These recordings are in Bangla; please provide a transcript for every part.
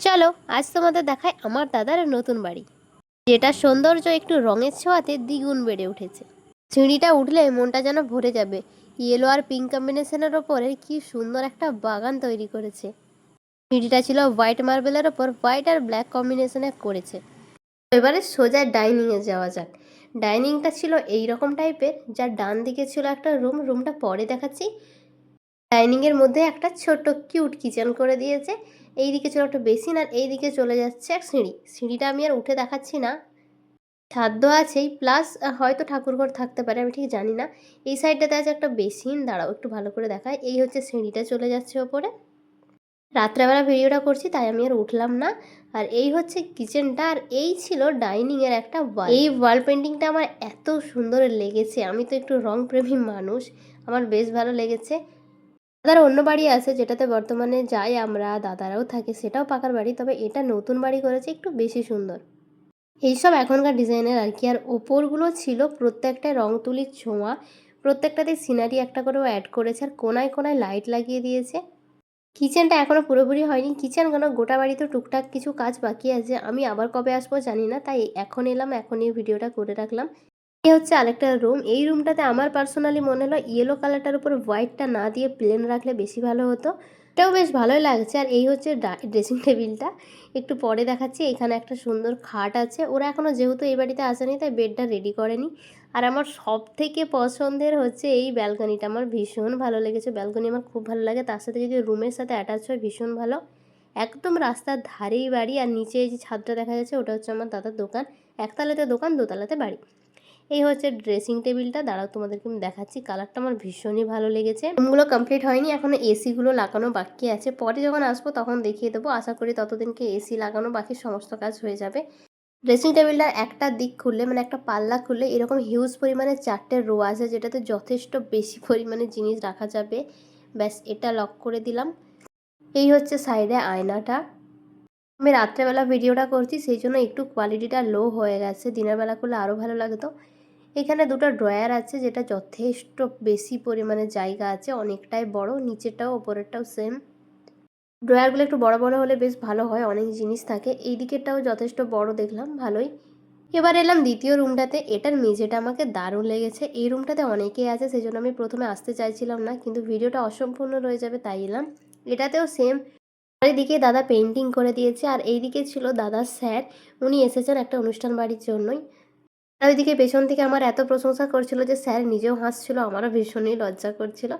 চলো আজ তোমাদের দেখায় আমার দাদার নতুন বাড়ি, যেটা সৌন্দর্য একটু রঙের ছোঁয়াতে দ্বিগুণ বেড়ে উঠেছে। সিঁড়িটা উঠলে মনটা যেন ভরে যাবে। ইয়েলো আর পিঙ্ক কম্বিনেশনের ওপরে কি সুন্দর একটা বাগান তৈরি করেছে। সিঁড়িটা ছিল হোয়াইট মার্বেলের ওপর হোয়াইট আর ব্ল্যাক কম্বিনেশনে করেছে। এবারে সোজা ডাইনিংয়ে যাওয়া যাক। ডাইনিংটা ছিল এই রকম টাইপের, যার ডান দিকে ছিল একটা রুমটা পরে দেখাচ্ছি। ডাইনিংয়ের মধ্যে একটা ছোট্ট কিউট কিচেন করে দিয়েছে। এইদিকে ছিল একটা বেসিন আর এইদিকে চলে যাচ্ছে এক সিঁড়িটা আমি আর উঠে দেখাচ্ছি না, ছাদ আছেই, প্লাস হয়তো ঠাকুরঘর থাকতে পারে, আমি ঠিক জানি না। এই সাইডটাতে আছে একটা বেসিন, দাঁড়াও একটু ভালো করে দেখায়। এই হচ্ছে সিঁড়িটা চলে যাচ্ছে ওপরে। রাত্রেবেলা ভিডিওটা করছি তাই আমি আর উঠলাম না। আর এই হচ্ছে কিচেনটা, আর এই ছিল ডাইনিংয়ের একটা ওয়াল। এই ওয়াল পেন্টিংটা আমার এত সুন্দর লেগেছে, আমি তো একটু রং প্রেমী মানুষ, আমার বেশ ভালো লেগেছে। দাদার অন্য বাড়ি আছে যেটাতে বর্তমানে যাই আমরা, দাদারাও থাকে, সেটাও পাকার বাড়ি, তবে এটা নতুন বাড়ি করেছে, একটু বেশি সুন্দর এইসব এখনকার ডিজাইনের আর কি। আর ওপরগুলো ছিল প্রত্যেকটা রং তুলির ছোঁয়া, প্রত্যেকটাতে সিনারি একটা করেও অ্যাড করেছে, আর কোনায় কোনায় লাইট লাগিয়ে দিয়েছে। কিচেনটা এখনও পুরোপুরি হয়নি, কিচেন কেন গোটা বাড়িতে টুকটাক কিছু কাজ বাকি আছে, আমি আবার কবে আসবো জানি না, তাই এখন এলাম, এখন এই ভিডিওটা করে রাখলাম। এই হচ্ছে আরেকটা রুম। এই রুমটাতে আমার পার্সোনালি মনে হলো ইয়েলো কালারটার উপর হোয়াইটটা না দিয়ে প্লেন রাখলে বেশি ভালো হতো। এটাও বেশ ভালোই লাগছে। আর এই হচ্ছে ড্রেসিং টেবিলটা, একটু পরে দেখাচ্ছি। এখানে একটা সুন্দর খাট আছে, ওরা এখনও যেহেতু এই বাড়িতে আসেনি তাই বেডটা রেডি করেনি। আর আমার সব থেকে পছন্দের হচ্ছে এই ব্যালকনিটা, আমার ভীষণ ভালো লেগেছে। ব্যালকনি আমার খুব ভালো লাগে, তার সাথে যদি রুমের সাথে অ্যাটাচ হয় ভীষণ ভালো। একদম রাস্তার ধারেই বাড়ি, আর নিচে এই যে ছাদটা দেখা যাচ্ছে ওটা হচ্ছে আমার দাদার দোকান। একতলাতে দোকান, দোতলাতে বাড়ি। এই হচ্ছে ড্রেসিং টেবিলটা, দাঁড়াও তোমাদেরকে আমি দেখাচ্ছি। কালারটা আমার ভীষণই ভালো লেগেছে। রুমগুলো কমপ্লিট হয়নি, এখনো এসিগুলো লাগানো বাকি আছে, পরে যখন আসবো তখন দেখিয়ে দেবো। আশা করি ততদিনকে এসি লাগানো বাকি সমস্ত কাজ হয়ে যাবে। ড্রেসিং টেবিলটার একটা দিক খুললে, মানে একটা পাল্লা খুললে এরকম হিউজ পরিমাণে 4টে রো আছে, যেটাতে যথেষ্ট বেশি পরিমাণে জিনিস রাখা যাবে। ব্যাস, এটা লক করে দিলাম। এই হচ্ছে সাইডে আয়নাটা। আমি রাত্রেবেলা ভিডিওটা করছি সেই জন্য একটু কোয়ালিটিটা লো হয়ে গেছে, দিনের বেলা করলে আরও ভালো লাগতো। এখানে দুটো ড্রয়ার আছে, যেটা যথেষ্ট বেশি পরিমাণে জায়গা আছে, অনেকটাই বড়, নিচেরটাও ওপরেরটাও সেম। ড্রয়ারগুলো একটু বড় বড় হলে বেশ ভালো হয়, অনেক জিনিস থাকে। এই দিকেরটাও যথেষ্ট বড় দেখলাম, ভালোই। এবার এলাম দ্বিতীয় রুমটাতে। এটার মেঝেটা আমাকে দারুণ লেগেছে। এই রুমটাতে অনেকেই আছে, সেই জন্য আমি প্রথমে আসতে চাইছিলাম না, কিন্তু ভিডিওটা অসম্পূর্ণ রয়ে যাবে তাই এলাম। এটাতেও সেম, চারিদিকে দাদা পেন্টিং করে দিয়েছে। আর এইদিকে ছিল দাদার স্যার, উনি এসেছেন একটা অনুষ্ঠান বাড়ির জন্যই। আর ওইদিকে পেছন থেকে আমার এত প্রশংসা করছিল যে স্যার নিজেও হাসছিল, আমারও ভীষণই লজ্জা করছিল।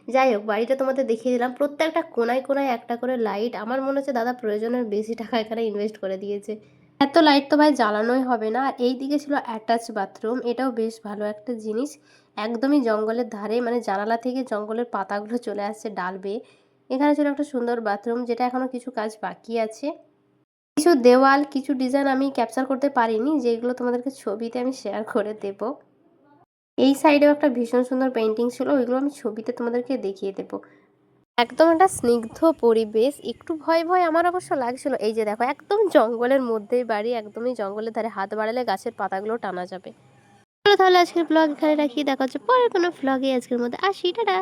যাই হোক, বাড়িটা তোমাদের দেখিয়ে দিলাম। প্রত্যেকটা কোনায় কোনায় একটা করে লাইট, আমার মনে হচ্ছে দাদা প্রয়োজনের বেশি টাকা এখানে ইনভেস্ট করে দিয়েছে। এত লাইট তো ভাই জ্বালানোই হবে না। আর এই দিকে ছিল অ্যাটাচ বাথরুম, এটাও বেশ ভালো একটা জিনিস। একদমই জঙ্গলের ধারে, মানে জানালা থেকে জঙ্গলের পাতাগুলো চলে আসছে ডাল বেয়ে। এখানে ছিল একটা সুন্দর বাথরুম, যেটা এখনও কিছু কাজ বাকি আছে। কিছু দেওয়াল, কিছু ডিজাইন আমি ক্যাপচার করতে পারিনি, যেগুলো তোমাদেরকে ছবিতে আমি শেয়ার করে দেব। এই সাইডেও একটা ভীষণ সুন্দর পেন্টিং ছিল, ওইগুলো আমি ছবিতে তোমাদেরকে দেখিয়ে দেবো। একদম একটা স্নিগ্ধ পরিবেশ, একটু ভয় ভয় আমার অবশ্য লাগছিল। এই যে দেখো, একদম জঙ্গলের মধ্যেই বাড়ি, একদমই জঙ্গলের ধারে, হাত বাড়ালে গাছের পাতাগুলো টানা যাবে। চলো তাহলে আজকের ব্লগ এখানে রাখি, দেখা হচ্ছে পরের কোনো ব্লগে। আজকের মধ্যে আসি, টাটা।